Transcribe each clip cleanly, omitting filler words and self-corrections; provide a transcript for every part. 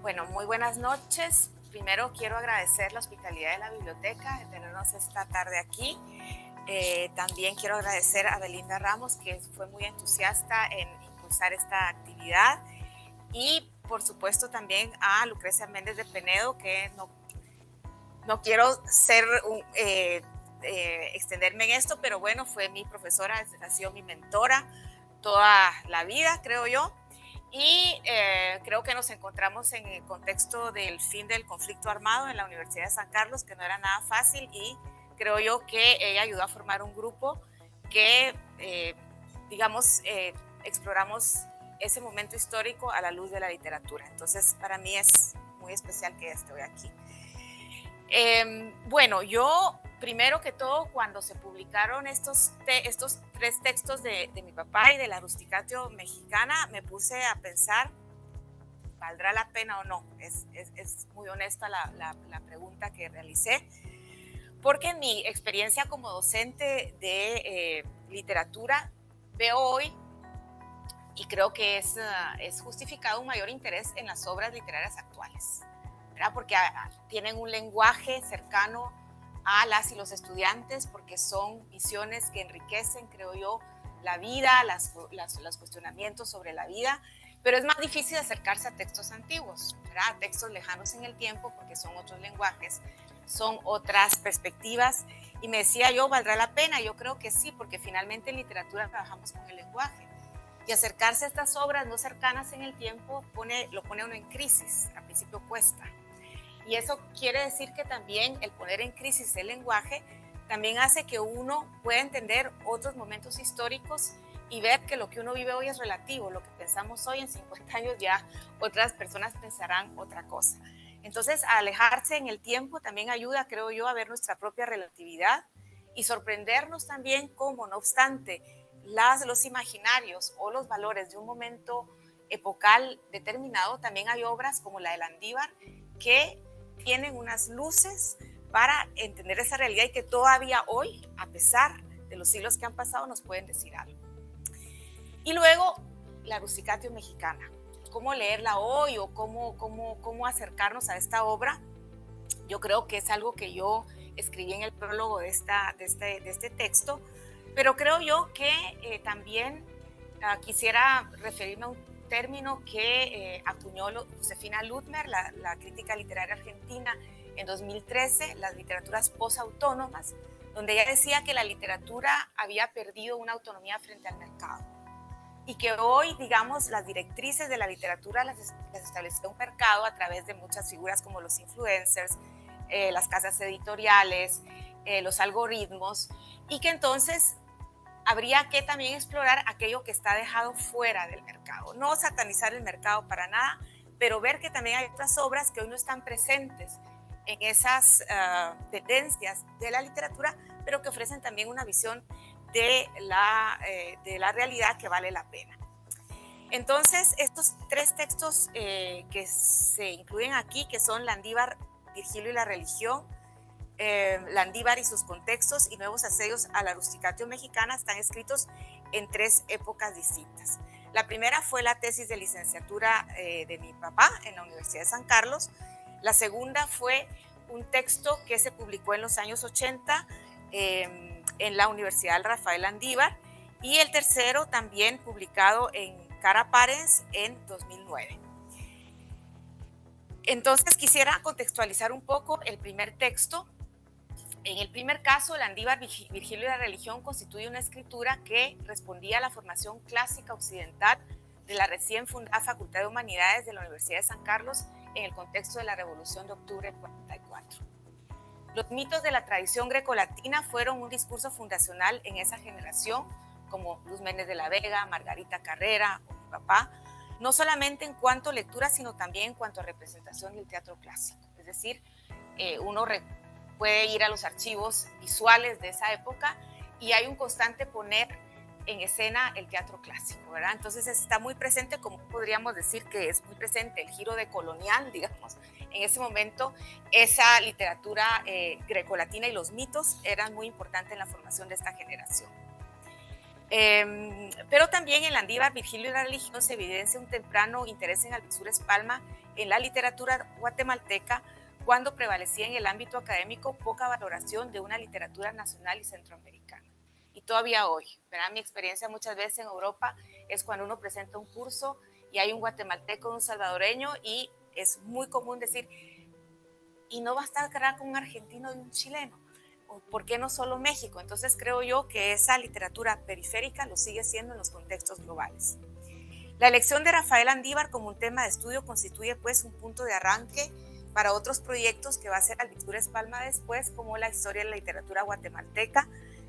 Bueno, muy buenas noches. Primero quiero agradecer la hospitalidad de la biblioteca de tenernos esta tarde aquí. También quiero agradecer a Belinda Ramos, que fue muy entusiasta en impulsar esta actividad. Y por supuesto también a Lucrecia Méndez de Penedo, que no quiero extenderme en esto, pero bueno, fue mi profesora, ha sido mi mentora toda la vida, creo yo. Y creo que nos encontramos en el contexto del fin del conflicto armado en la Universidad de San Carlos, que no era nada fácil, y creo yo que ella ayudó a formar un grupo que, exploramos ese momento histórico a la luz de la literatura. Entonces, para mí es muy especial que esté hoy aquí. Bueno, yo primero que todo, cuando se publicaron estos tres textos de mi papá y de la Rusticatio Mexicana, me puse a pensar, ¿valdrá la pena o no? Es muy honesta la pregunta que realicé, porque en mi experiencia como docente de literatura veo hoy, y creo que es justificado, un mayor interés en las obras literarias actuales, ¿verdad? Porque tienen un lenguaje cercano a las y los estudiantes, porque son visiones que enriquecen, creo yo, la vida, los cuestionamientos sobre la vida, pero es más difícil acercarse a textos antiguos, ¿verdad? A textos lejanos en el tiempo, porque son otros lenguajes, son otras perspectivas. Y me decía yo, ¿valdrá la pena? Yo creo que sí, porque finalmente en literatura trabajamos con el lenguaje. Y acercarse a estas obras no cercanas en el tiempo lo pone uno en crisis, al principio cuesta. Y eso quiere decir que también el poner en crisis el lenguaje también hace que uno pueda entender otros momentos históricos y ver que lo que uno vive hoy es relativo. Lo que pensamos hoy, en 50 años ya otras personas pensarán otra cosa. Entonces, alejarse en el tiempo también ayuda, creo yo, a ver nuestra propia relatividad y sorprendernos también cómo, no obstante, los imaginarios o los valores de un momento epocal determinado, también hay obras como la de Landívar que tienen unas luces para entender esa realidad y que todavía hoy, a pesar de los siglos que han pasado, nos pueden decir algo. Y luego, la Rusticatio Mexicana. ¿Cómo leerla hoy o cómo acercarnos a esta obra? Yo creo que es algo que yo escribí en el prólogo de este texto, pero creo yo que también quisiera referirme a un término que acuñó Josefina Ludmer, la crítica literaria argentina, en 2013, las literaturas posautónomas, donde ella decía que la literatura había perdido una autonomía frente al mercado y que hoy, digamos, las directrices de la literatura las estableció un mercado a través de muchas figuras como los influencers, las casas editoriales, los algoritmos, y que entonces habría que también explorar aquello que está dejado fuera del mercado. No satanizar el mercado para nada, pero ver que también hay otras obras que hoy no están presentes en esas tendencias de la literatura, pero que ofrecen también una visión de la realidad que vale la pena. Entonces, estos tres textos que se incluyen aquí, que son Landívar, Virgilio y la religión, Landívar y sus contextos y nuevos asedios a la Rusticatio Mexicana, están escritos en tres épocas distintas. La primera fue la tesis de licenciatura de mi papá en la Universidad de San Carlos. La segunda fue un texto que se publicó en los años 80 en la Universidad Rafael Landívar, y el tercero también publicado en Cara Parens en 2009. Entonces quisiera contextualizar un poco el primer texto. En el primer caso, Landívar, Virgilio y la religión constituye una escritura que respondía a la formación clásica occidental de la recién fundada Facultad de Humanidades de la Universidad de San Carlos en el contexto de la Revolución de Octubre del 44. Los mitos de la tradición grecolatina fueron un discurso fundacional en esa generación, como Luz Méndez de la Vega, Margarita Carrera o mi papá, no solamente en cuanto a lectura, sino también en cuanto a representación del teatro clásico. Es decir, uno puede ir a los archivos visuales de esa época y hay un constante poner en escena el teatro clásico, ¿verdad? Entonces está muy presente, como podríamos decir que es muy presente el giro de colonial, digamos, en ese momento esa literatura grecolatina y los mitos eran muy importantes en la formación de esta generación. Pero también en Landívar, Virgilio y la religión se evidencia un temprano interés en Albizu Palma en la literatura guatemalteca cuando prevalecía en el ámbito académico poca valoración de una literatura nacional y centroamericana. Y todavía hoy, ¿verdad? Mi experiencia muchas veces en Europa es cuando uno presenta un curso y hay un guatemalteco, un salvadoreño, y es muy común decir, y no va a estar con un argentino y un chileno, o por qué no solo México. Entonces creo yo que esa literatura periférica lo sigue siendo en los contextos globales. La elección de Rafael Andívar como un tema de estudio constituye pues un punto de arranque para otros proyectos que va a hacer Alvisures Palma después, como la historia de la literatura guatemalteca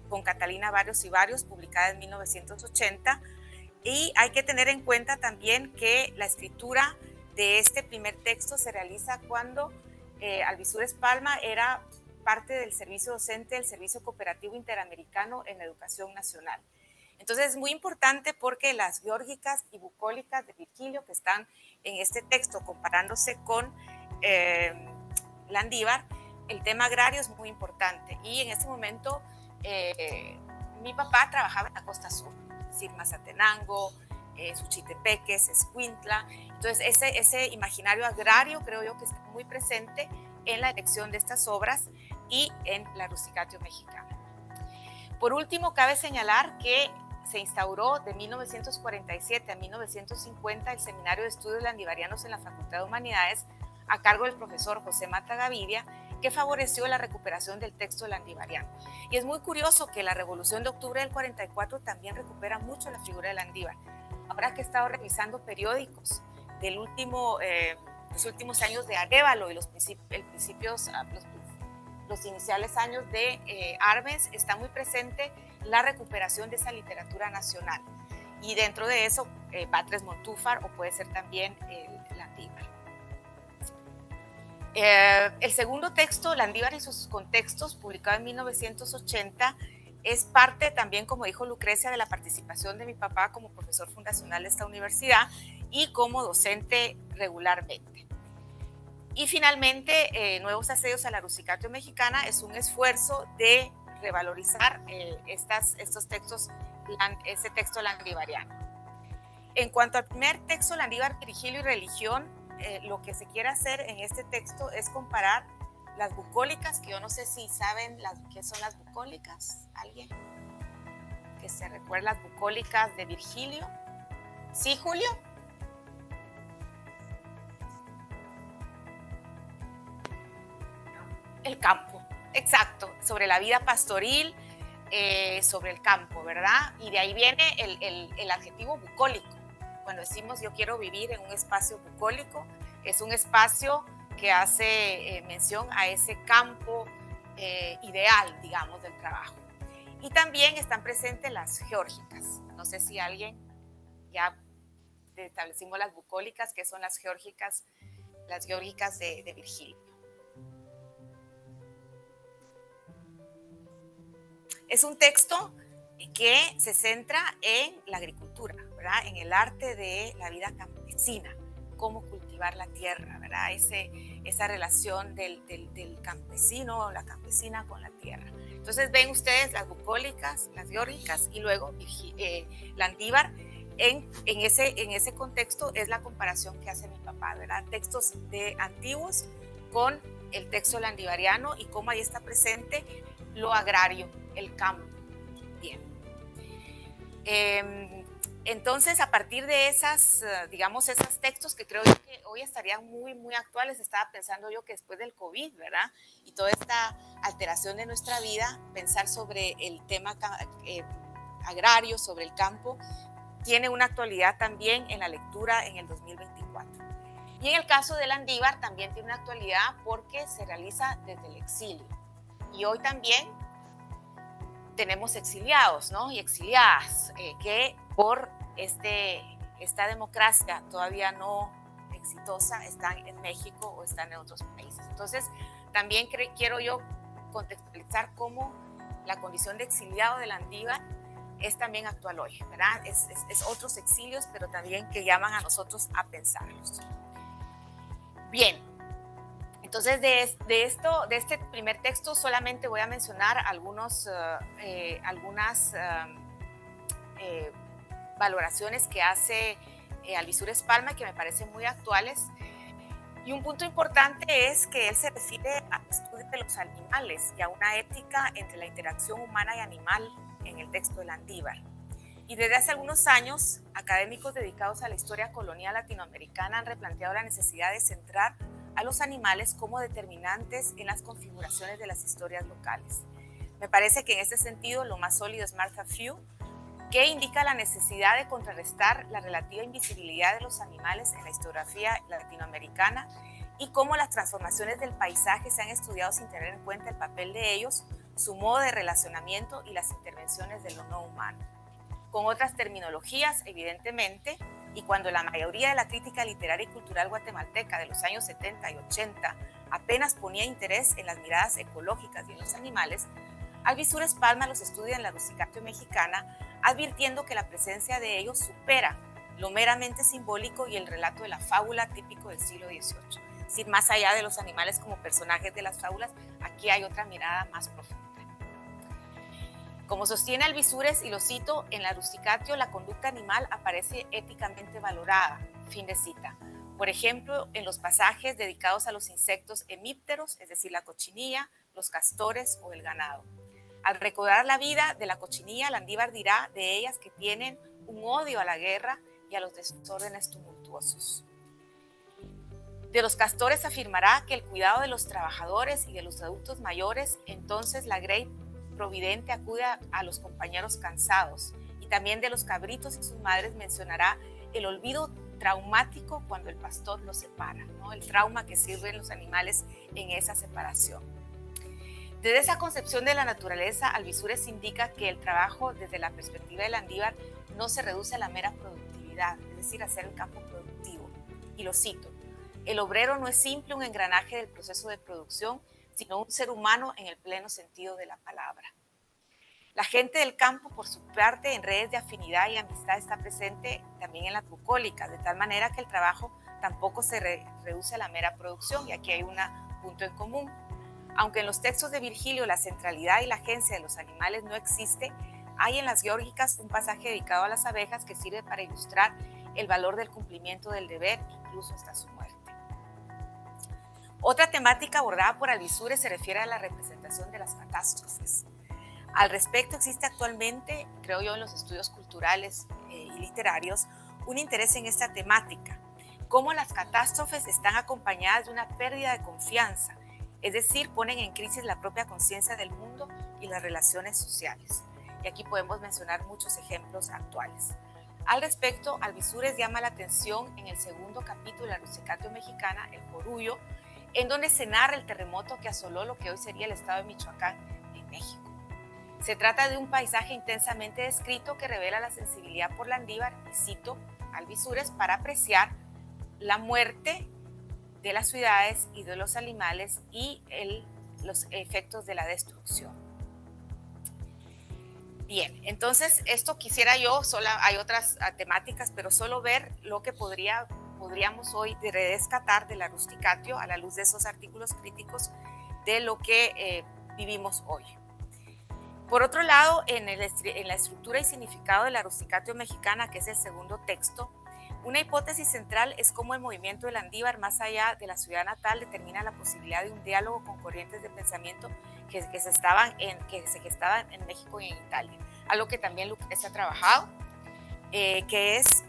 con Catalina Barrios y Barrios, publicada en 1980. Y hay que tener en cuenta también que la escritura de este primer texto se realiza cuando Alvisures Palma era parte del servicio docente del Servicio Cooperativo Interamericano en Educación Nacional. Entonces es muy importante porque las geórgicas y bucólicas de Virgilio, que están en este texto comparándose con Landívar, el tema agrario es muy importante. Y en ese momento mi papá trabajaba en la costa sur, es decir, Mazatenango, Suchitepeques, Escuintla. Entonces ese imaginario agrario creo yo que está muy presente en la elección de estas obras y en la Rusticatio mexicana. Por último, cabe señalar que se instauró de 1947 a 1950 el Seminario de Estudios Landivarianos en la Facultad de Humanidades a cargo del profesor José Mata Gaviria, que favoreció la recuperación del texto landivariano. Y es muy curioso que la Revolución de Octubre del 44 también recupera mucho la figura de Landívar. Ahora que he estado revisando periódicos del los últimos años de Arévalo y los iniciales años de Arbenz, está muy presente la recuperación de esa literatura nacional. Y dentro de eso, Batres Montúfar o puede ser también Landívar. El segundo texto, Landívar y sus contextos, publicado en 1980, es parte también, como dijo Lucrecia, de la participación de mi papá como profesor fundacional de esta universidad y como docente regularmente. Y finalmente, Nuevos Asedios a la Rusticatio Mexicana es un esfuerzo de revalorizar estos textos, ese texto landivariano. En cuanto al primer texto, Landívar, Virgilio y Religión, lo que se quiere hacer en este texto es comparar las bucólicas, que yo no sé si saben qué son las bucólicas, ¿alguien? Que se recuerda las bucólicas de Virgilio. ¿Sí, Julio? El campo, exacto, sobre la vida pastoril, sobre el campo, ¿verdad? Y de ahí viene el adjetivo bucólico. Cuando decimos yo quiero vivir en un espacio bucólico, es un espacio que hace mención a ese campo ideal, digamos, del trabajo. Y también están presentes las geórgicas. No sé si alguien ya establecimos las bucólicas, que son las geórgicas de Virgilio. Es un texto que se centra en la agricultura, ¿verdad? En el arte de la vida campesina, cómo cultivar la tierra, ¿verdad? Esa relación del campesino o la campesina con la tierra. Entonces ven ustedes las bucólicas, las geórgicas y luego Landívar. En ese contexto es la comparación que hace mi papá, ¿verdad? Textos antiguos con el texto landivariano y cómo ahí está presente lo agrario, el campo. Bien. Entonces, a partir de esos textos que creo yo que hoy estarían muy, muy actuales, estaba pensando yo que después del COVID, ¿verdad? Y toda esta alteración de nuestra vida, pensar sobre el tema agrario, sobre el campo, tiene una actualidad también en la lectura en el 2024. Y en el caso de Landívar también tiene una actualidad porque se realiza desde el exilio. Y hoy también tenemos exiliados, ¿no? Y exiliadas que por esta democracia todavía no exitosa están en México o están en otros países. Entonces, también quiero yo contextualizar cómo la condición de exiliado de Landívar es también actual hoy, ¿verdad? Es otros exilios, pero también que llaman a nosotros a pensarlos. Bien. Entonces, de este primer texto solamente voy a mencionar algunas valoraciones que hace Alvisures Palma que me parecen muy actuales. Y un punto importante es que él se refiere al estudio de los animales y a una ética entre la interacción humana y animal en el texto de Landívar. Y desde hace algunos años, académicos dedicados a la historia colonial latinoamericana han replanteado la necesidad de centrar a los animales como determinantes en las configuraciones de las historias locales. Me parece que en este sentido lo más sólido es Martha Few, que indica la necesidad de contrarrestar la relativa invisibilidad de los animales en la historiografía latinoamericana y cómo las transformaciones del paisaje se han estudiado sin tener en cuenta el papel de ellos, su modo de relacionamiento y las intervenciones de lo no humano. Con otras terminologías, evidentemente, y cuando la mayoría de la crítica literaria y cultural guatemalteca de los años 70 y 80 apenas ponía interés en las miradas ecológicas y en los animales, Alvisures Palma los estudia en la Rusticatio Mexicana, advirtiendo que la presencia de ellos supera lo meramente simbólico y el relato de la fábula típico del siglo XVIII. Es decir, más allá de los animales como personajes de las fábulas, aquí hay otra mirada más profunda. Como sostiene Alvisures, y lo cito, en la Rusticatio la conducta animal aparece éticamente valorada, fin de cita. Por ejemplo, en los pasajes dedicados a los insectos hemípteros, es decir, la cochinilla, los castores o el ganado. Al recordar la vida de la cochinilla, Landívar dirá de ellas que tienen un odio a la guerra y a los desórdenes tumultuosos. De los castores afirmará que el cuidado de los trabajadores y de los adultos mayores, entonces la Grey providente acude a los compañeros cansados, y también de los cabritos y sus madres mencionará el olvido traumático cuando el pastor los separa, ¿no? El trauma que sirven los animales en esa separación. Desde esa concepción de la naturaleza, Alvisures indica que el trabajo desde la perspectiva de Landívar no se reduce a la mera productividad, es decir, a hacer el campo productivo. Y lo cito: el obrero no es simple un engranaje del proceso de producción, sino un ser humano en el pleno sentido de la palabra. La gente del campo, por su parte, en redes de afinidad y amistad está presente también en las bucólicas, de tal manera que el trabajo tampoco se reduce a la mera producción, y aquí hay un punto en común. Aunque en los textos de Virgilio la centralidad y la agencia de los animales no existe, hay en las Geórgicas un pasaje dedicado a las abejas que sirve para ilustrar el valor del cumplimiento del deber, incluso hasta su muerte. Otra temática abordada por Alvisures se refiere a la representación de las catástrofes. Al respecto existe actualmente, creo yo, en los estudios culturales y literarios, un interés en esta temática, cómo las catástrofes están acompañadas de una pérdida de confianza, es decir, ponen en crisis la propia conciencia del mundo y las relaciones sociales. Y aquí podemos mencionar muchos ejemplos actuales. Al respecto, Alvisures llama la atención en el segundo capítulo de la Rusticatio Mexicana, el Jorullo, en donde se narra el terremoto que asoló lo que hoy sería el estado de Michoacán en México. Se trata de un paisaje intensamente descrito que revela la sensibilidad por Landívar, y cito Alvisures, para apreciar la muerte de las ciudades y de los animales y los efectos de la destrucción. Bien, entonces esto quisiera yo, hay otras temáticas, pero solo ver lo que podríamos hoy rescatar de la Rusticatio a la luz de esos artículos críticos de lo que vivimos hoy. Por otro lado, en la estructura y significado de la Rusticatio Mexicana, que es el segundo texto, una hipótesis central es cómo el movimiento de Landívar, más allá de la ciudad natal, determina la posibilidad de un diálogo con corrientes de pensamiento que se gestaban en México y en Italia. Algo que también Lucrecia ha trabajado, que es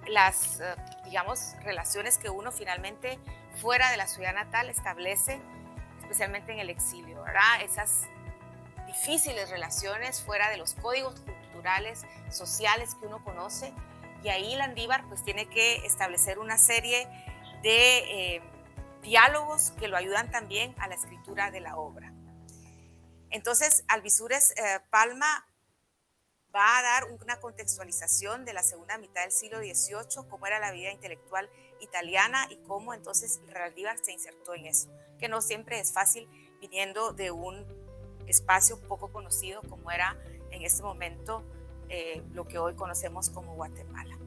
las, relaciones que uno finalmente fuera de la ciudad natal establece, especialmente en el exilio, ¿verdad? Esas difíciles relaciones fuera de los códigos culturales, sociales que uno conoce, y ahí Landívar pues tiene que establecer una serie de diálogos que lo ayudan también a la escritura de la obra. Entonces, Alvisures Palma va a dar una contextualización de la segunda mitad del siglo XVIII, cómo era la vida intelectual italiana y cómo entonces Landívar se insertó en eso, que no siempre es fácil viniendo de un espacio poco conocido como era en este momento lo que hoy conocemos como Guatemala.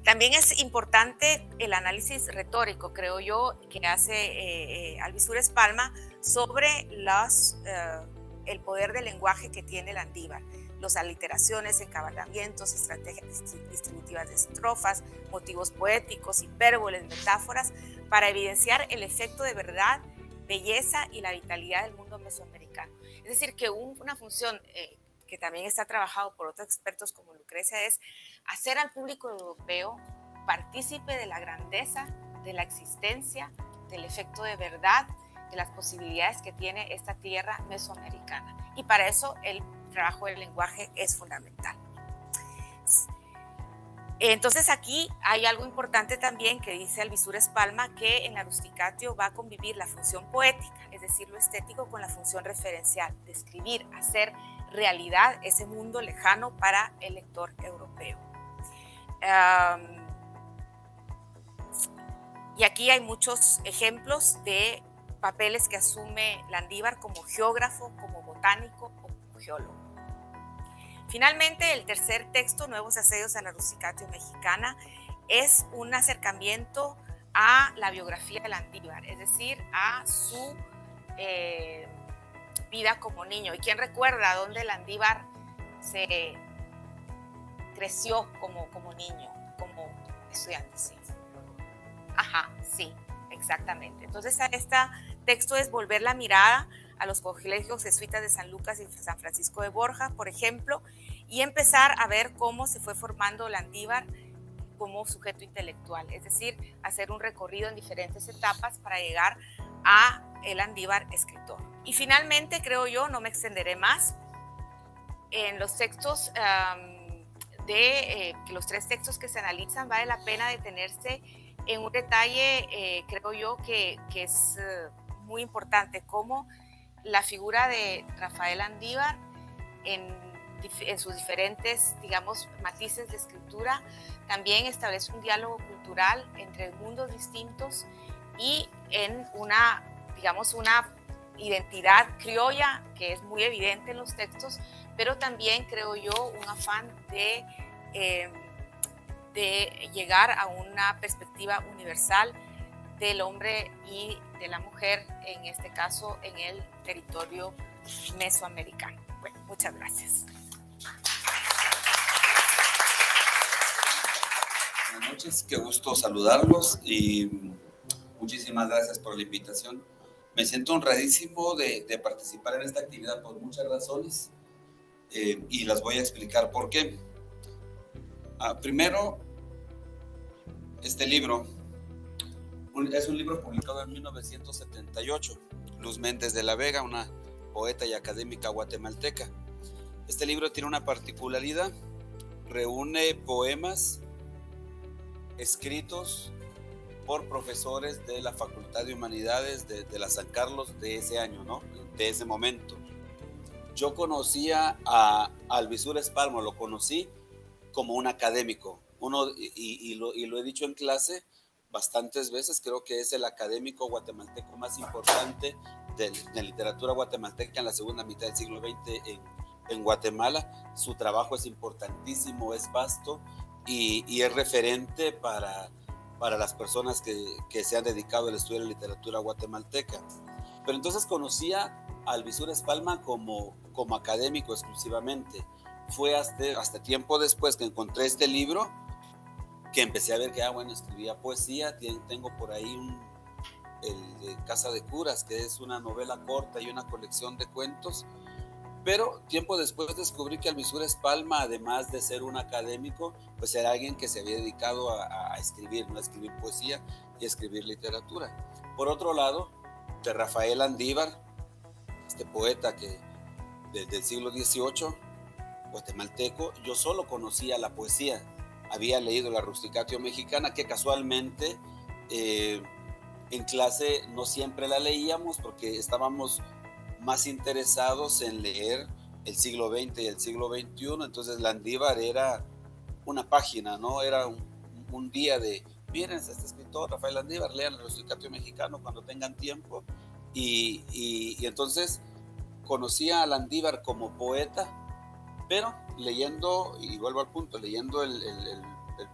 También es importante el análisis retórico, creo yo, que hace Alvisures Palma sobre el poder del lenguaje que tiene Landívar. las aliteraciones, encabalamientos, estrategias distributivas de estrofas, motivos poéticos, hipérboles, metáforas, para evidenciar el efecto de verdad, belleza y la vitalidad del mundo mesoamericano. Es decir, que una función que también está trabajado por otros expertos como Lucrecia es hacer al público europeo partícipe de la grandeza, de la existencia, del efecto de verdad, de las posibilidades que tiene esta tierra mesoamericana. Y para eso el trabajo del lenguaje es fundamental. Entonces aquí hay algo importante también que dice Alvisures Palma, que en la Rusticatio va a convivir la función poética, es decir, lo estético, con la función referencial, describir, hacer realidad ese mundo lejano para el lector europeo. Y aquí hay muchos ejemplos de papeles que asume Landívar como geógrafo, como botánico o como geólogo. Finalmente, el tercer texto, Nuevos asedios a la Rusticatio mexicana, es un acercamiento a la biografía de Landívar, es decir, a su vida como niño. ¿Y quién recuerda dónde Landívar se creció como niño, como estudiante? Sí. Ajá, sí, exactamente. Entonces, este texto es volver la mirada a los colegios jesuitas de San Lucas y San Francisco de Borja, por ejemplo, y empezar a ver cómo se fue formando Landívar como sujeto intelectual, es decir, hacer un recorrido en diferentes etapas para llegar a el Landívar escritor. Y finalmente, creo yo, no me extenderé más, en los textos los tres textos que se analizan, vale la pena detenerse en un detalle, creo yo, que es muy importante, como la figura de Rafael Landívar en sus diferentes, digamos, matices de escritura, también establece un diálogo cultural entre mundos distintos y en una, digamos, una identidad criolla que es muy evidente en los textos, pero también, creo yo, un afán de llegar a una perspectiva universal del hombre y de la mujer, en este caso en el territorio mesoamericano. Bueno, muchas gracias. Buenas noches, qué gusto saludarlos y muchísimas gracias por la invitación. Me siento honradísimo de participar en esta actividad por muchas razones y las voy a explicar por qué. Primero, este libro es un libro publicado en 1978, Luz Méndez de la Vega, una poeta y académica guatemalteca. Este libro tiene una particularidad, reúne poemas escritos por profesores de la Facultad de Humanidades de la San Carlos de ese año, ¿no? De ese momento. Yo conocía a Alvisures Palma, lo conocí como un académico, y lo he dicho en clase bastantes veces, creo que es el académico guatemalteco más importante de literatura guatemalteca en la segunda mitad del siglo XX en Guatemala. Su trabajo es importantísimo, es vasto y es referente para las personas que se han dedicado al estudio de la literatura guatemalteca. Pero entonces conocía a Alvisures Palma como académico exclusivamente. Fue hasta tiempo después que encontré este libro que empecé a ver que, escribía poesía. Tengo por ahí el de Casa de Curas, que es una novela corta y una colección de cuentos. Pero tiempo después descubrí que Alvisures Palma, además de ser un académico, pues era alguien que se había dedicado a escribir, ¿no? A escribir poesía y a escribir literatura. Por otro lado, de Rafael Landívar, este poeta del siglo XVIII, guatemalteco, yo solo conocía la poesía. Había leído la Rusticatio mexicana, que casualmente en clase no siempre la leíamos porque estábamos más interesados en leer el siglo XX y el siglo XXI. Entonces Landívar era una página, ¿no? Era un día de, miren, este escritor Rafael Landívar, lean el Rusticatio mexicano cuando tengan tiempo. Y entonces conocía a Landívar como poeta, pero leyendo, y vuelvo al punto, leyendo el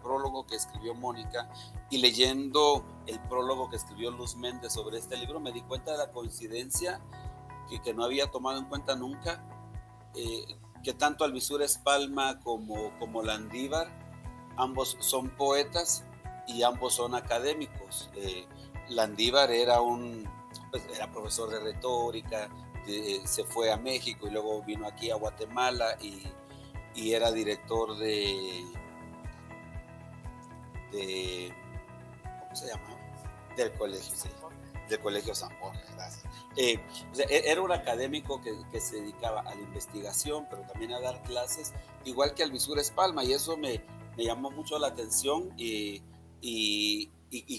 prólogo que escribió Mónica y leyendo el prólogo que escribió Luz Méndez sobre este libro, me di cuenta de la coincidencia que no había tomado en cuenta nunca, que tanto Alvisures Palma como Landívar, ambos son poetas y ambos son académicos. Landívar era profesor de retórica, se fue a México y luego vino aquí a Guatemala y era director ¿cómo se llama? Del colegio, sí, del Colegio San Jorge, gracias. O sea, era un académico que se dedicaba a la investigación, pero también a dar clases, igual que Alvisures Palma, y eso me llamó mucho la atención y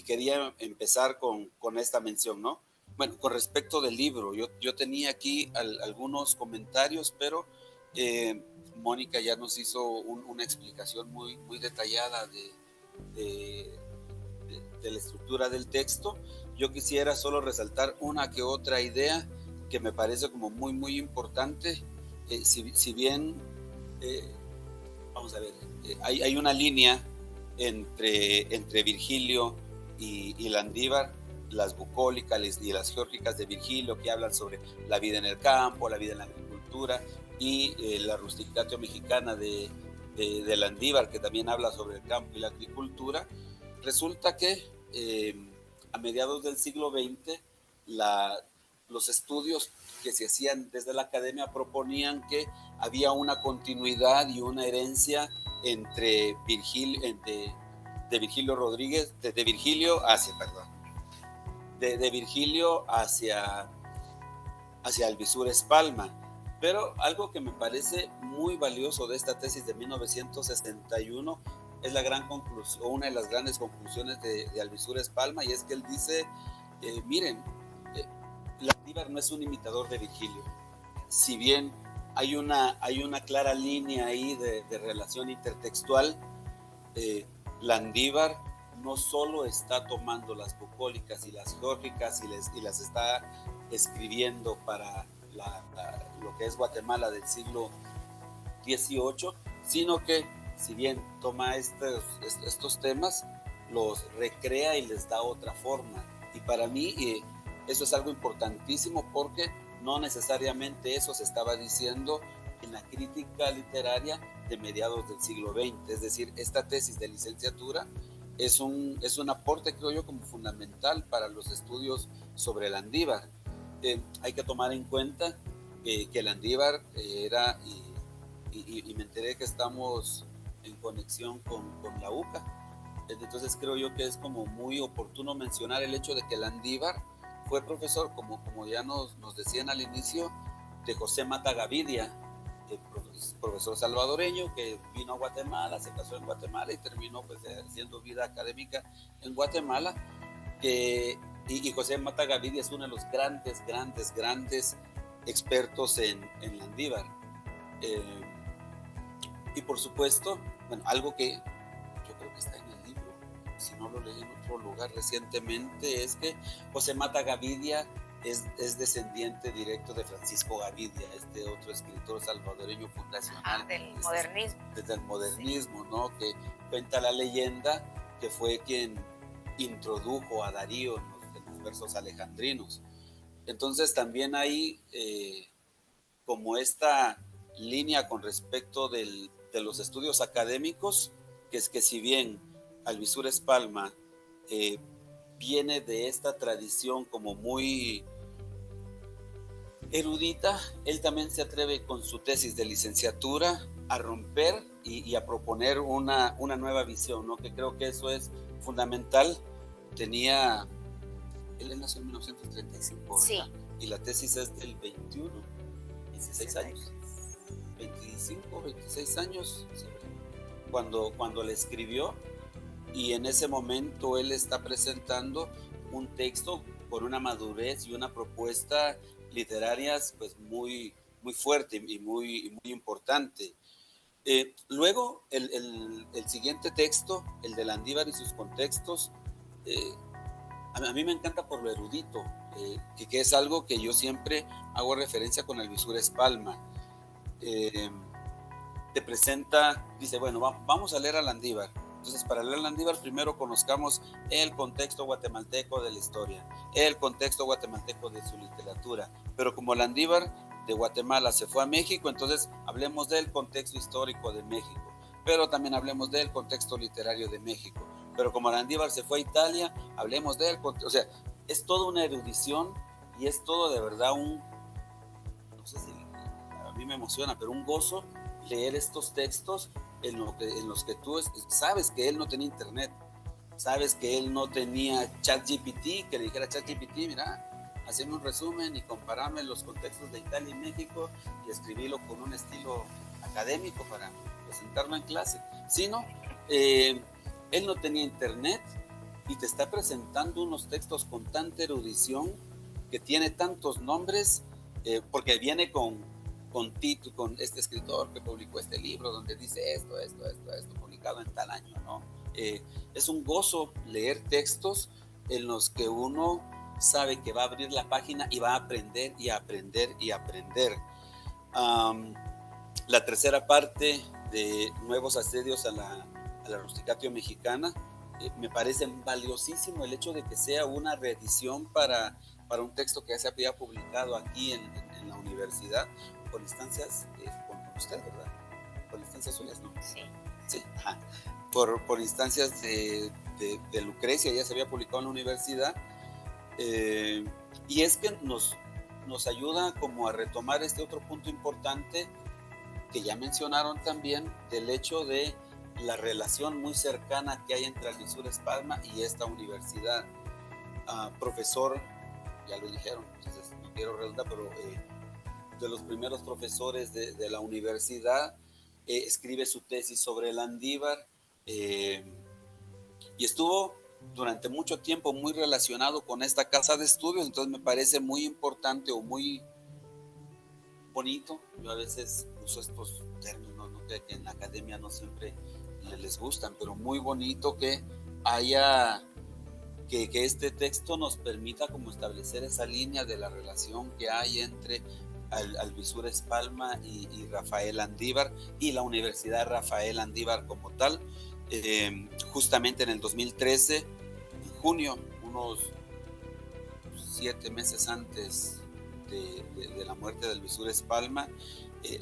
quería empezar con esta mención, ¿no? Bueno, con respecto del libro, yo tenía aquí algunos comentarios, pero Mónica ya nos hizo una explicación muy, muy detallada de la estructura del texto. Yo quisiera solo resaltar una que otra idea que me parece como muy, muy importante. Si bien, vamos a ver, hay una línea entre Virgilio y Landívar, las bucólicas y las geórgicas de Virgilio, que hablan sobre la vida en el campo, la vida en la agricultura, y la rusticatio mexicana de Landívar, que también habla sobre el campo y la agricultura. Resulta que a mediados del siglo XX los estudios que se hacían desde la academia proponían que había una continuidad y una herencia entre de Virgilio Rodríguez, de Virgilio hacia Alvisures Palma. Pero algo que me parece muy valioso de esta tesis de 1961 es la gran conclusión, una de las grandes conclusiones de Alvisures Palma, y es que él dice, miren, Landívar no es un imitador de Virgilio. Si bien hay una clara línea ahí de relación intertextual, Landívar no solo está tomando las bucólicas y las geórgicas y las está escribiendo para lo que es Guatemala del siglo XVIII, sino que si bien toma estos temas, los recrea y les da otra forma. Y para mí eso es algo importantísimo, porque no necesariamente eso se estaba diciendo en la crítica literaria de mediados del siglo XX. Es decir, esta tesis de licenciatura es un aporte, creo yo, como fundamental para los estudios sobre Landívar. Hay que tomar en cuenta que Landívar era, y me enteré que estamos en conexión con la UCA, entonces creo yo que es como muy oportuno mencionar el hecho de que Landívar fue profesor, como ya nos decían al inicio, de José Mata Gavidia, profesor salvadoreño que vino a Guatemala, se casó en Guatemala y terminó pues haciendo vida académica en Guatemala. Y José Mata Gavidia es uno de los grandes expertos en Landívar. Y por supuesto, bueno, algo que yo creo que está en el libro, si no lo leí en otro lugar recientemente, es que José Mata Gavidia es descendiente directo de Francisco Gavidia, este otro escritor salvadoreño fundacional del modernismo. Desde el modernismo, sí. ¿No? Que cuenta la leyenda que fue quien introdujo a Darío en los versos alejandrinos. Entonces también hay como esta línea con respecto de los estudios académicos, que es que si bien Alvisures Palma viene de esta tradición como muy erudita, él también se atreve con su tesis de licenciatura a romper y a proponer una nueva visión, ¿no? Que creo que eso es fundamental. Él nació en 1935, ¿verdad? Sí. Y la tesis es del 21, 16 años. 25, 26 años, sí, cuando le escribió, y en ese momento él está presentando un texto con una madurez y una propuesta literarias pues muy, muy fuerte y muy importante. Luego el siguiente texto, el de Landívar y sus contextos, a mí me encanta por lo erudito, que es algo que yo siempre hago referencia con Alvisures Palma. Te presenta, dice, bueno, vamos a leer a Landívar. Entonces, para leer a Landívar, primero conozcamos el contexto guatemalteco de la historia, el contexto guatemalteco de su literatura. Pero como Landívar de Guatemala se fue a México, entonces hablemos del contexto histórico de México, pero también hablemos del contexto literario de México. Pero como Landívar se fue a Italia, hablemos del contexto, o sea, es toda una erudición y es todo de verdad no sé si a mí me emociona, pero un gozo leer estos textos en los que tú sabes que él no tenía internet, sabes que él no tenía ChatGPT, que le dijera a ChatGPT, mira, haceme un resumen y comparame los contextos de Italia y México y escribirlo con un estilo académico para presentarlo en clase, sino él no tenía internet y te está presentando unos textos con tanta erudición que tiene tantos nombres, porque viene con este escritor que publicó este libro donde dice esto, publicado en tal año, ¿no? Es un gozo leer textos en los que uno sabe que va a abrir la página y va a aprender y aprender y aprender. La tercera parte de Nuevos Asedios a la Rusticatio Mexicana, me parece valiosísimo el hecho de que sea una reedición para un texto que ya se había publicado aquí en la universidad, por instancias, con usted, ¿verdad? Por instancias suyas, ¿no? Sí. Sí, ajá. Por instancias de Lucrecia, ya se había publicado en la universidad, y es que nos ayuda como a retomar este otro punto importante que ya mencionaron también, del hecho de la relación muy cercana que hay entre Alvisures Palma y esta universidad. Profesor, ya lo dijeron, entonces no quiero redundar, pero de los primeros profesores de la universidad, escribe su tesis sobre Landívar, y estuvo durante mucho tiempo muy relacionado con esta casa de estudios, entonces me parece muy importante o muy bonito. Yo a veces uso estos términos, ¿no? que en la academia no siempre les gustan, pero muy bonito que haya que este texto nos permita como establecer esa línea de la relación que hay entre Alvisures Palma y Rafael Landívar y la Universidad Rafael Landívar como tal. Justamente en el 2013, en junio, unos 7 meses antes de la muerte de Alvisures Palma,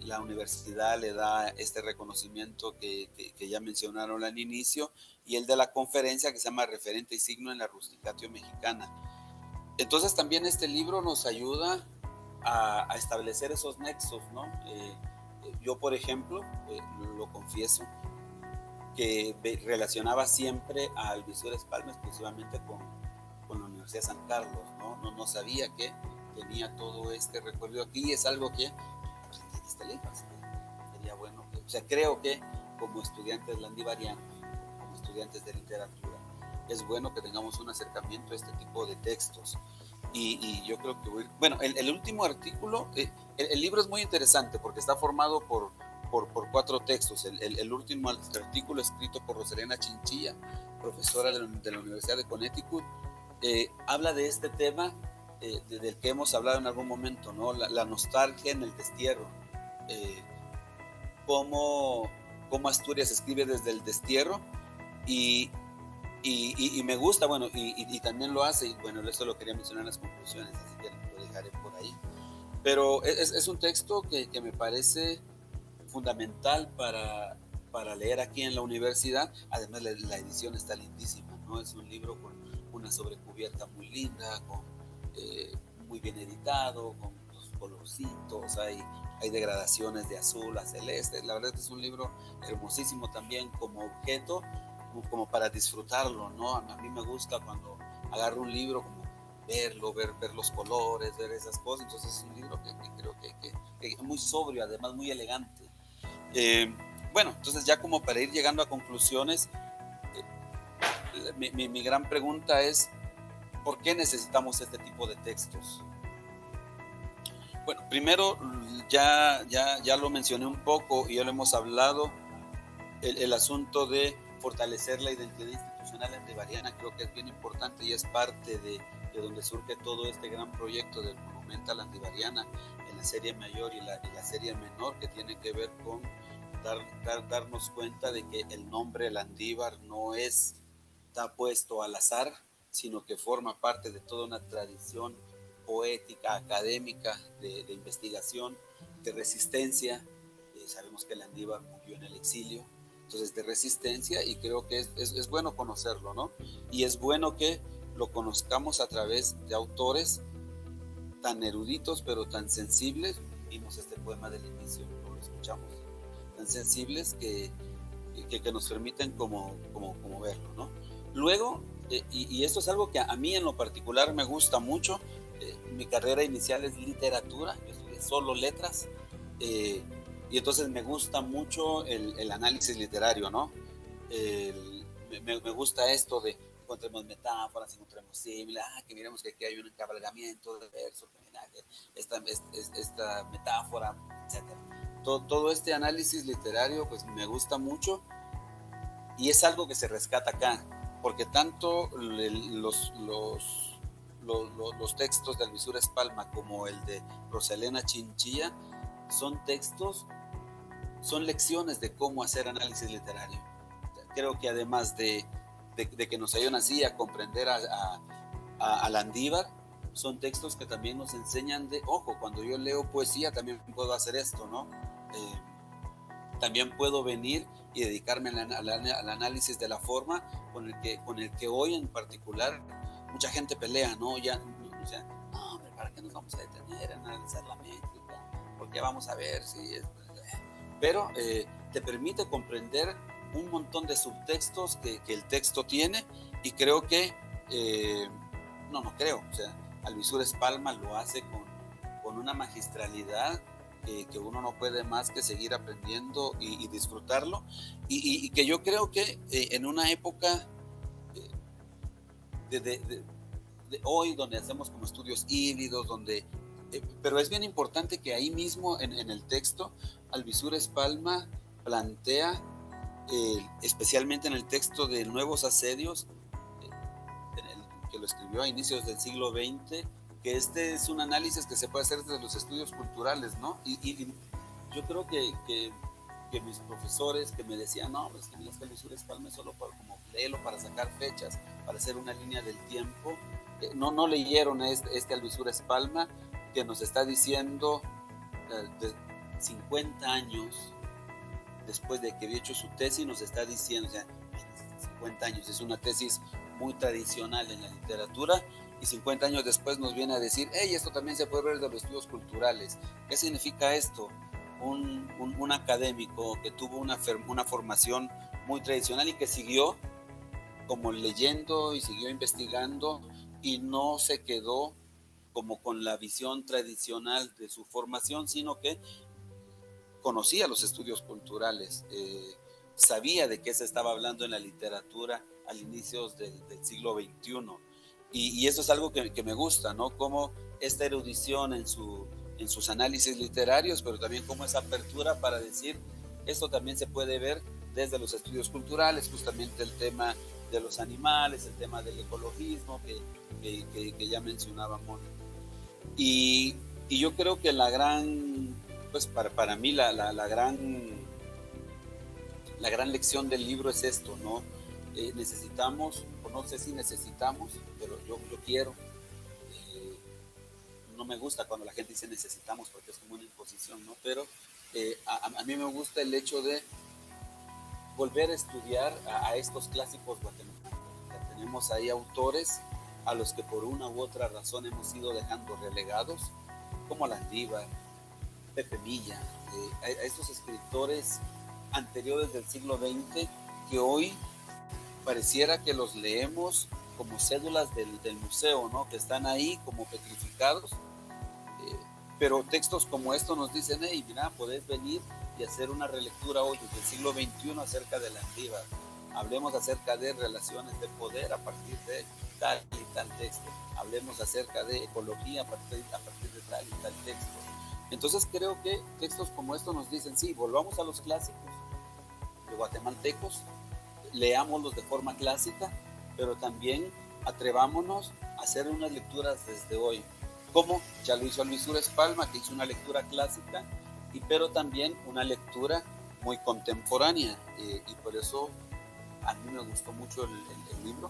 la universidad le da este reconocimiento que ya mencionaron al inicio, y el de la conferencia que se llama Referente y Signo en la Rusticatio Mexicana. Entonces también este libro nos ayuda a establecer esos nexos, ¿no? Yo, por ejemplo, lo confieso, que relacionaba siempre a Alvisures Palma exclusivamente con la Universidad de San Carlos, ¿no? No sabía que tenía todo este recorrido aquí. Es algo que aprendí en este libro, así que sería bueno que, o sea, creo que como estudiantes landivarianos, como estudiantes de literatura, es bueno que tengamos un acercamiento a este tipo de textos. Y yo creo que bueno, el último artículo, el libro es muy interesante porque está formado por 4 textos. El último artículo escrito por Rosalena Chinchilla, profesora de la Universidad de Connecticut, habla de este tema del que hemos hablado en algún momento, ¿no? La nostalgia en el destierro, cómo Asturias escribe desde el destierro, y me gusta, bueno, y también lo hace, y bueno, eso lo quería mencionar en las conclusiones, así que lo dejaré por ahí. Pero es un texto que me parece fundamental para leer aquí en la universidad. Además, la edición está lindísima, ¿no? Es un libro con una sobrecubierta muy linda, muy bien editado, con los colorcitos, hay degradaciones de azul a celeste. La verdad es que es un libro hermosísimo también como objeto, como para disfrutarlo, ¿no? A mí me gusta cuando agarro un libro, como verlo, ver los colores, ver esas cosas. Entonces es un libro que creo que es muy sobrio, además muy elegante. Bueno, entonces ya como para ir llegando a conclusiones, mi gran pregunta es, ¿por qué necesitamos este tipo de textos? Bueno, primero ya lo mencioné un poco y ya lo hemos hablado, el asunto de fortalecer la identidad institucional landivariana. Creo que es bien importante y es parte de donde surge todo este gran proyecto del Monumenta Landivariana en la serie mayor y la serie menor, que tiene que ver con darnos cuenta de que el nombre Landívar no está puesto al azar, sino que forma parte de toda una tradición poética, académica, de investigación, de resistencia. Sabemos que Landívar murió en el exilio, entonces de resistencia, y creo que es bueno conocerlo, ¿no? Y es bueno que lo conozcamos a través de autores tan eruditos, pero tan sensibles. Vimos este poema del inicio, lo escuchamos, tan sensibles que nos permiten como verlo, ¿no? Luego, y esto es algo que a mí en lo particular me gusta mucho, mi carrera inicial es literatura, yo estudié solo letras, y entonces me gusta mucho el análisis literario, ¿no? Me gusta esto de encontremos metáforas, encontremos símiles, que miremos que aquí hay un encabalgamiento de versos, que mira, esta metáfora, etc. Todo este análisis literario pues me gusta mucho, y es algo que se rescata acá, porque tanto los textos de Alvisures Palma como el de Rosalena Chinchilla son textos, son lecciones de cómo hacer análisis literario. Creo que además de que nos ayudan así a comprender a Landívar, son textos que también nos enseñan ojo, cuando yo leo poesía también puedo hacer esto, ¿no? También puedo venir y dedicarme al análisis de la forma con el que hoy en particular mucha gente pelea, ¿no? O sea, no, hombre, ¿para qué nos vamos a detener en analizar la métrica? Porque vamos a ver si es... Pero te permite comprender un montón de subtextos que el texto tiene, y creo que, o sea, Alvisures Palma lo hace con una magistralidad que uno no puede más que seguir aprendiendo y disfrutarlo, y que yo creo que en una época de hoy, donde hacemos como estudios híbridos, pero es bien importante que ahí mismo en el texto Alvisures Palma plantea, especialmente en el texto de Nuevos Asedios, que lo escribió a inicios del siglo XX, que este es un análisis que se puede hacer desde los estudios culturales, ¿no? Y yo creo que mis profesores que me decían, no, pues que mira, este Alvisures Palma es solo para como léelo para sacar fechas, para hacer una línea del tiempo, no leyeron este Alvisures Palma, que nos está diciendo de 50 años después de que había hecho su tesis, nos está diciendo, o sea, 50 años, es una tesis muy tradicional en la literatura, y 50 años después nos viene a decir, hey, esto también se puede ver de los estudios culturales. ¿Qué significa esto? Un académico que tuvo una formación muy tradicional y que siguió como leyendo y siguió investigando, y no se quedó como con la visión tradicional de su formación, sino que conocía los estudios culturales, sabía de qué se estaba hablando en la literatura al inicio del siglo XXI. Y eso es algo que me gusta, ¿no? Como esta erudición en sus análisis literarios, pero también como esa apertura para decir, esto también se puede ver desde los estudios culturales, justamente el tema de los animales, el tema del ecologismo que ya mencionaba Mónica. Y yo creo que la gran, pues para mí la gran lección del libro es esto, ¿no? Necesitamos, o no sé si necesitamos, pero yo quiero. No me gusta cuando la gente dice necesitamos, porque es como una imposición, ¿no? Pero a mí me gusta el hecho de volver a estudiar a estos clásicos guatemaltecos. Tenemos ahí autores a los que por una u otra razón hemos ido dejando relegados, como Landívar, Pepe Milla, a estos escritores anteriores del siglo XX que hoy pareciera que los leemos como cédulas del museo, ¿no? Que están ahí como petrificados, pero textos como estos nos dicen, hey, mira, podés venir y hacer una relectura hoy desde el siglo XXI acerca de Landívar. Hablemos acerca de relaciones de poder a partir de tal y tal texto. Hablemos acerca de ecología a partir de tal y tal texto. Entonces creo que textos como estos nos dicen, sí, volvamos a los clásicos de guatemaltecos, leámoslos de forma clásica, pero también atrevámonos a hacer unas lecturas desde hoy, como ya lo hizo Alvisures Palma, que hizo una lectura clásica, pero también una lectura muy contemporánea, y por eso a mí me gustó mucho el libro.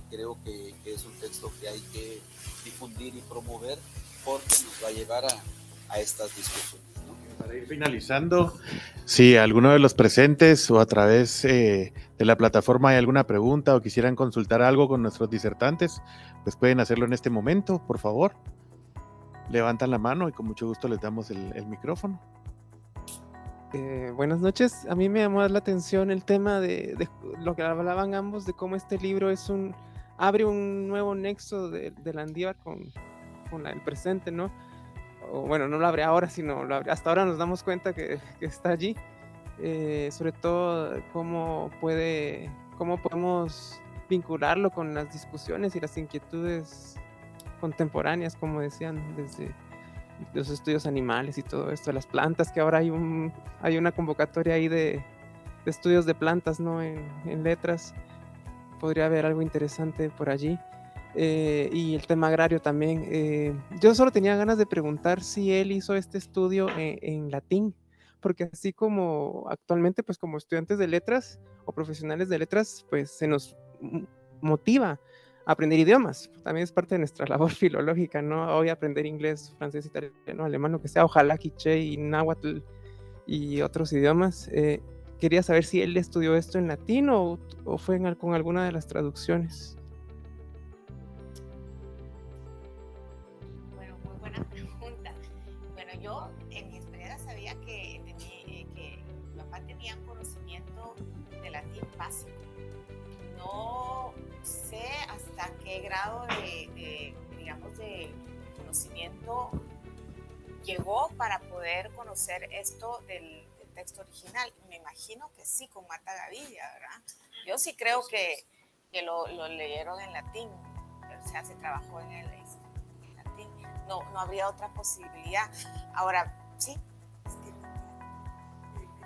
creo que es un texto que hay que difundir y promover porque nos va a llevar a estas discusiones, ¿no? Para ir finalizando, si alguno de los presentes o a través de la plataforma hay alguna pregunta o quisieran consultar algo con nuestros disertantes, pues pueden hacerlo en este momento, por favor. Levantan la mano y con mucho gusto les damos el micrófono. Buenas noches. A mí me llamó la atención el tema de lo que hablaban ambos, de cómo este libro abre un nuevo nexo de Landívar con el presente, ¿no? O, bueno, no lo abre ahora, sino hasta ahora nos damos cuenta que está allí. Sobre todo cómo podemos vincularlo con las discusiones y las inquietudes contemporáneas, como decían, desde los estudios animales y todo esto, las plantas, que ahora hay una convocatoria ahí de estudios de plantas, ¿no? En letras, podría haber algo interesante por allí. Y el tema agrario también. Yo solo tenía ganas de preguntar si él hizo este estudio en latín, porque así como actualmente, pues como estudiantes de letras o profesionales de letras, pues se nos motiva aprender idiomas, también es parte de nuestra labor filológica, ¿no? Hoy aprender inglés, francés, italiano, alemán, lo que sea, ojalá quiché y náhuatl y otros idiomas. Quería saber si él estudió esto en latín o fue con alguna de las traducciones. Bueno, muy buena pregunta. Bueno, yo en mi experiencia sabía que mi papá tenía conocimiento de latín básico. No sé hasta qué grado digamos, de conocimiento llegó para poder conocer esto del texto original. Me imagino que sí, con Marta Gavidia, ¿verdad? Yo sí creo que lo leyeron en latín, o sea, se trabajó en latín. No habría otra posibilidad. Ahora, sí.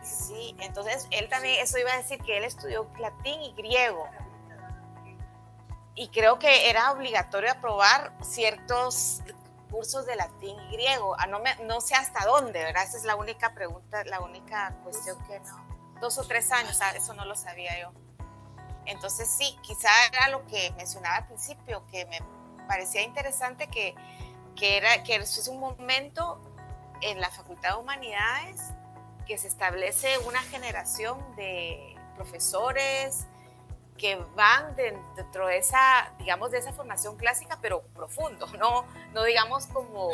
Sí, entonces él también, eso iba a decir que él estudió latín y griego. Y creo que era obligatorio aprobar ciertos cursos de latín y griego. No sé hasta dónde, ¿verdad? Esa es la única pregunta, la única cuestión que no. 2 o 3 años, eso no lo sabía yo. Entonces sí, quizá era lo que mencionaba al principio, que me parecía interesante que es un momento en la Facultad de Humanidades que se establece una generación de profesores que van dentro de esa, digamos, de esa formación clásica, pero profundo, no digamos como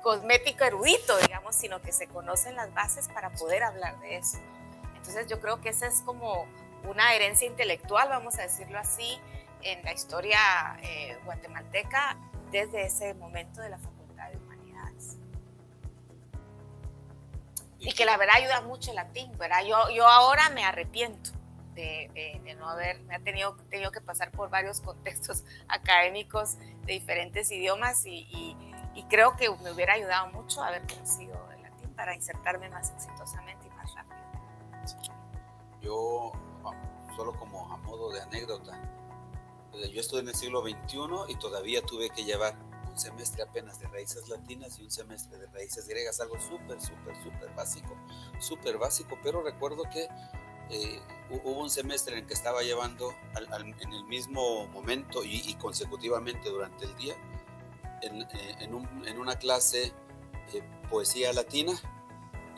cosmético erudito, digamos, sino que se conocen las bases para poder hablar de eso. Entonces yo creo que esa es como una herencia intelectual, vamos a decirlo así, en la historia guatemalteca desde ese momento de la Facultad de Humanidades. Y que la verdad ayuda mucho el latín, ¿verdad? Yo ahora me arrepiento de no haber, me ha tenido que pasar por varios contextos académicos de diferentes idiomas y creo que me hubiera ayudado mucho haber conocido el latín para insertarme más exitosamente y más rápido. Yo, solo como a modo de anécdota, yo estudié en el siglo XXI y todavía tuve que llevar un semestre apenas de raíces latinas y un semestre de raíces griegas, algo súper básico, pero recuerdo que hubo un semestre en el que estaba llevando en el mismo momento y consecutivamente durante el día en una clase poesía latina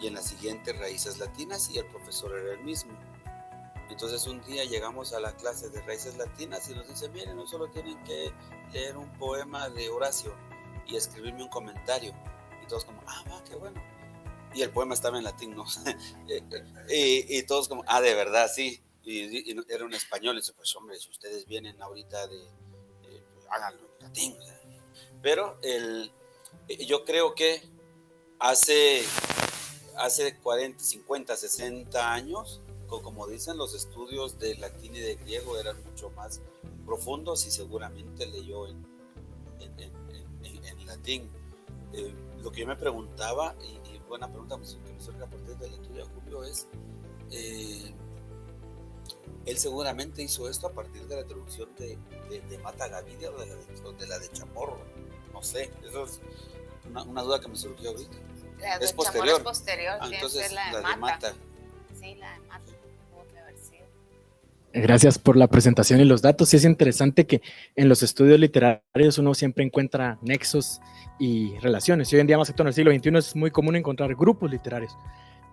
y en la siguiente raíces latinas y el profesor era el mismo. Entonces un día llegamos a la clase de raíces latinas y nos dice, miren, no solo tienen que leer un poema de Horacio y escribirme un comentario. Y todos como, va, qué bueno. Y el poema estaba en latín, ¿no? y todos como, de verdad, sí. Y era un español. Y dice, pues hombre, si ustedes vienen ahorita háganlo en latín. Pero yo creo que hace 40, 50, 60 años, como dicen, los estudios de latín y de griego eran mucho más profundos y seguramente leyó en latín. Lo que yo me preguntaba, y buena pregunta que me surge a partir de la tuya, Julio, es él seguramente hizo esto a partir de la traducción de Marta Gavidia o de la de Chamorro. No sé, eso es una duda que me surgió ahorita. La de es Chamorro posterior. es posterior, Entonces la de Mata. Sí, la de Mata tuvo que haber sido. Gracias por la presentación y los datos. Sí, es interesante que en los estudios literarios uno siempre encuentra nexos y relaciones. Y hoy en día, más que todo en el siglo XXI, es muy común encontrar grupos literarios.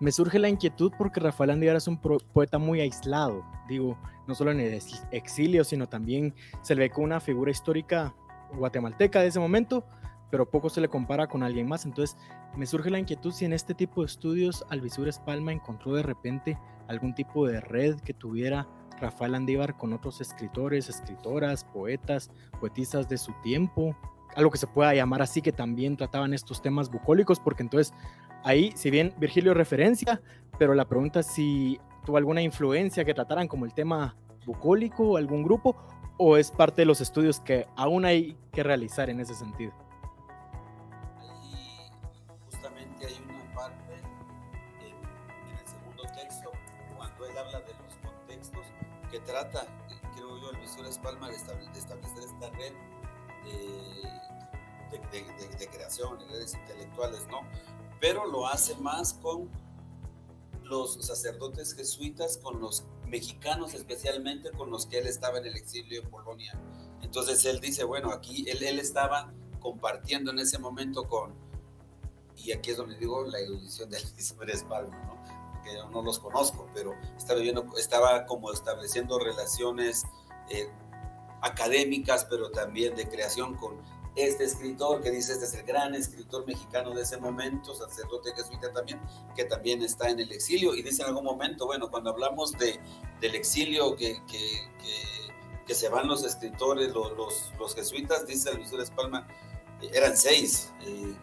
Me surge la inquietud porque Rafael Andívar es un poeta muy aislado, digo, no solo en el exilio, sino también se le ve como una figura histórica guatemalteca de ese momento, pero poco se le compara con alguien más. Entonces me surge la inquietud si en este tipo de estudios Alvisures Palma encontró de repente algún tipo de red que tuviera Rafael Andívar con otros escritores, escritoras, poetas, poetisas de su tiempo, algo que se pueda llamar así, que también trataban estos temas bucólicos, porque entonces ahí, si bien Virgilio referencia, pero la pregunta es si tuvo alguna influencia que trataran como el tema bucólico o algún grupo, o es parte de los estudios que aún hay que realizar en ese sentido. Ahí justamente hay una parte en el segundo texto, cuando él habla de los contextos, que trata, creo yo, Alvisures Palma de establecer esta red de creación, de redes intelectuales, ¿no? Pero lo hace más con los sacerdotes jesuitas, con los mexicanos especialmente, con los que él estaba en el exilio en Polonia. Entonces él dice, bueno, aquí él estaba compartiendo en ese momento con, y aquí es donde digo la erudición de Alvisures Palma, ¿no? Que yo no los conozco, pero estaba como estableciendo relaciones académicas, pero también de creación con este escritor que dice, este es el gran escritor mexicano de ese momento, sacerdote jesuita también, que también está en el exilio, y dice en algún momento, bueno, cuando hablamos del exilio que se van los escritores, los jesuitas, dice Alvisures Palma, eran 6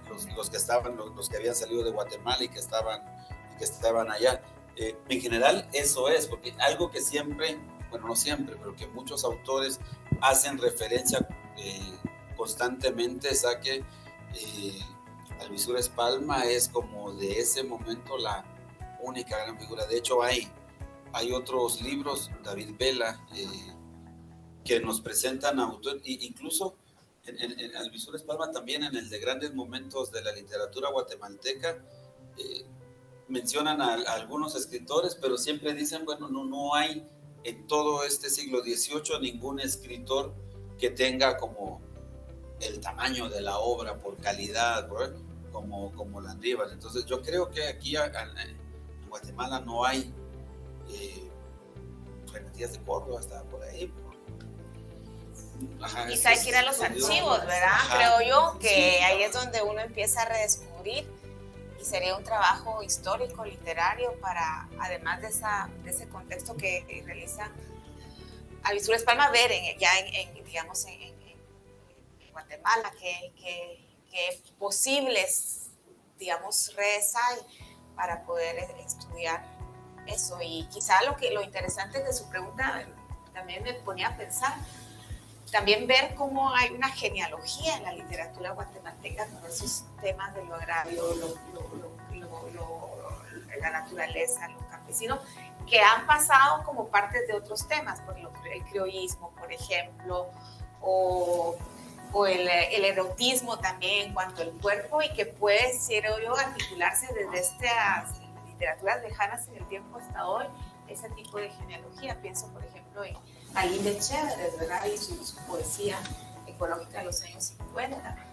los que estaban, los que habían salido de Guatemala y que estaban allá. En general eso es, porque algo que siempre, bueno, no siempre, pero que muchos autores hacen referencia constantemente es a que Alvisures Palma es como de ese momento la única gran figura. De hecho hay otros libros, David Vela, que nos presentan autores, incluso en Alvisures Palma también, en el de Grandes Momentos de la Literatura Guatemalteca, mencionan a algunos escritores, pero siempre dicen, bueno, no hay en todo este siglo XVIII ningún escritor que tenga como el tamaño de la obra por calidad, como Landívar. Entonces yo creo que aquí en Guatemala no hay Renatías de Córdoba, hasta por ahí. Ajá, quizá hay que ir a los archivos, ¿verdad? Ajá, creo yo que sí, ahí es donde uno empieza a redescubrir, y sería un trabajo histórico, literario, para, además de ese contexto que realiza Alvisures Palma, ver digamos, en Guatemala, que posibles, digamos, redes hay para poder estudiar eso. Y quizá lo interesante de su pregunta también me ponía a pensar, también ver cómo hay una genealogía en la literatura guatemalteca con esos temas de lo agrario, la naturaleza, lo campesino, que han pasado como partes de otros temas, por el criollismo, por ejemplo, o el erotismo también en cuanto al cuerpo, y que puede, creo yo, articularse desde estas literaturas lejanas en el tiempo hasta hoy, ese tipo de genealogía. Pienso, por ejemplo, en Aline Chévere, ¿verdad? Y su poesía ecológica de los años 50.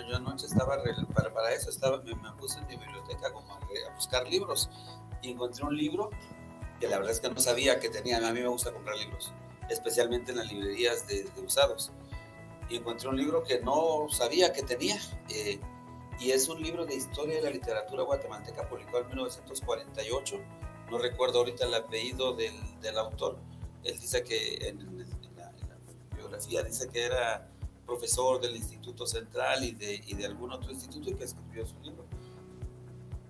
Yo anoche estaba, para eso, me puse en mi biblioteca como a buscar libros, y encontré un libro que la verdad es que no sabía que tenía. A mí me gusta comprar libros, especialmente en las librerías de usados, y encontré un libro que no sabía que tenía, y es un libro de historia de la literatura guatemalteca, publicado en 1948, no recuerdo ahorita el apellido del autor. Él dice que en la biografía dice que era profesor del Instituto Central y de algún otro instituto, y que escribió su libro.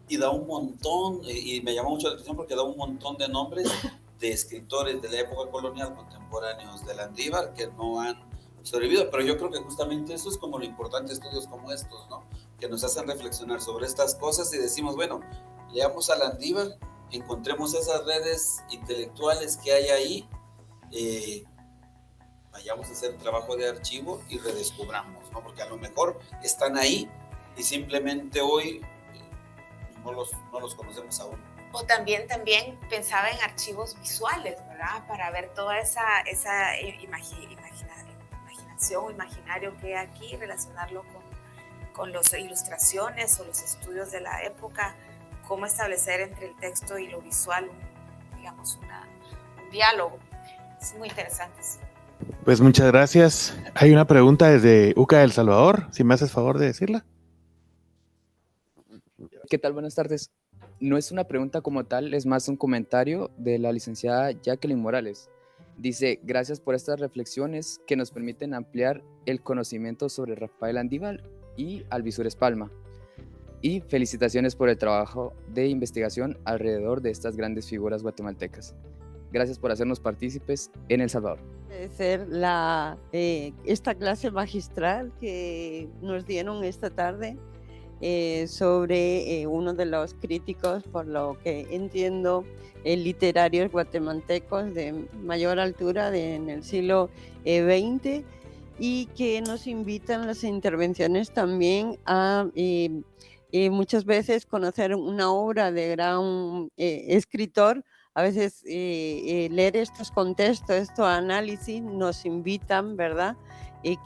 Y da un montón, y me llamó mucho la atención porque da un montón de nombres de escritores de la época colonial contemporáneos de Landívar que no han sobrevivido, pero yo creo que justamente eso es como lo importante de estudios como estos, ¿no? Que nos hacen reflexionar sobre estas cosas y decimos, bueno, leamos a Landívar, encontremos esas redes intelectuales que hay ahí, vayamos a hacer trabajo de archivo y redescubramos, ¿no? Porque a lo mejor están ahí y simplemente hoy no los conocemos aún. O también pensaba en archivos visuales, ¿verdad? ¿verdad? Para ver toda esa imaginación o imaginario que hay aquí, relacionarlo con las ilustraciones o los estudios de la época, cómo establecer entre el texto y lo visual, digamos, un diálogo. Es muy interesante. Pues muchas gracias. Hay una pregunta desde UCA de El Salvador, si me haces favor de decirla. ¿Qué tal? Buenas tardes. No es una pregunta como tal, es más un comentario de la licenciada Jacqueline Morales. Dice, gracias por estas reflexiones que nos permiten ampliar el conocimiento sobre Rafael Landívar y Alvisures Palma. Y felicitaciones por el trabajo de investigación alrededor de estas grandes figuras guatemaltecas. Gracias por hacernos partícipes en El Salvador. Agradecer esta clase magistral que nos dieron esta tarde sobre uno de los críticos, por lo que entiendo, literarios guatemaltecos de mayor altura en el siglo XX, y que nos invitan las intervenciones también a muchas veces conocer una obra de gran escritor. A veces leer estos contextos, estos análisis nos invitan, ¿verdad?,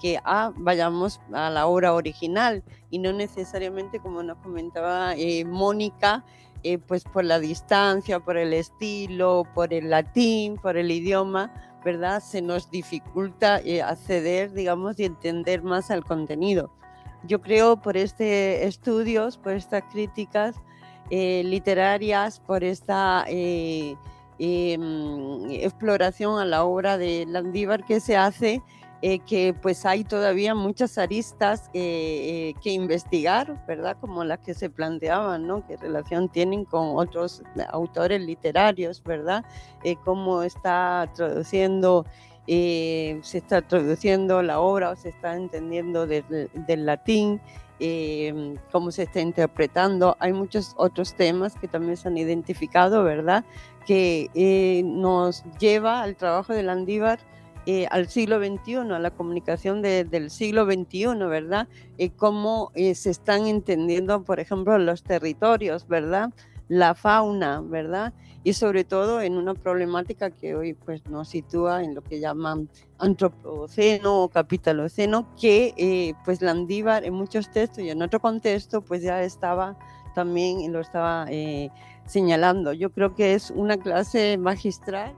que vayamos a la obra original y no necesariamente, como nos comentaba Mónica, pues por la distancia, por el estilo, por el latín, por el idioma, ¿verdad?, se nos dificulta acceder, digamos, y entender más al contenido. Yo creo, por estudios, por estas críticas literarias, por esta exploración a la obra de Landívar que se hace, que pues hay todavía muchas aristas que investigar, ¿verdad?, como las que se planteaban, ¿no?, qué relación tienen con otros autores literarios, ¿verdad?, cómo está traduciendo, se está traduciendo la obra o se está entendiendo del latín, cómo se está interpretando. Hay muchos otros temas que también se han identificado, ¿verdad?, que nos lleva al trabajo de Landívar al siglo XXI, a la comunicación del siglo XXI, ¿verdad? Cómo se están entendiendo, por ejemplo, los territorios, ¿verdad?, la fauna, ¿verdad?, y sobre todo en una problemática que hoy pues, nos sitúa en lo que llaman antropoceno o capitaloceno, que pues Landívar en muchos textos y en otro contexto pues ya estaba también, lo estaba señalando. Yo creo que es una clase magistral.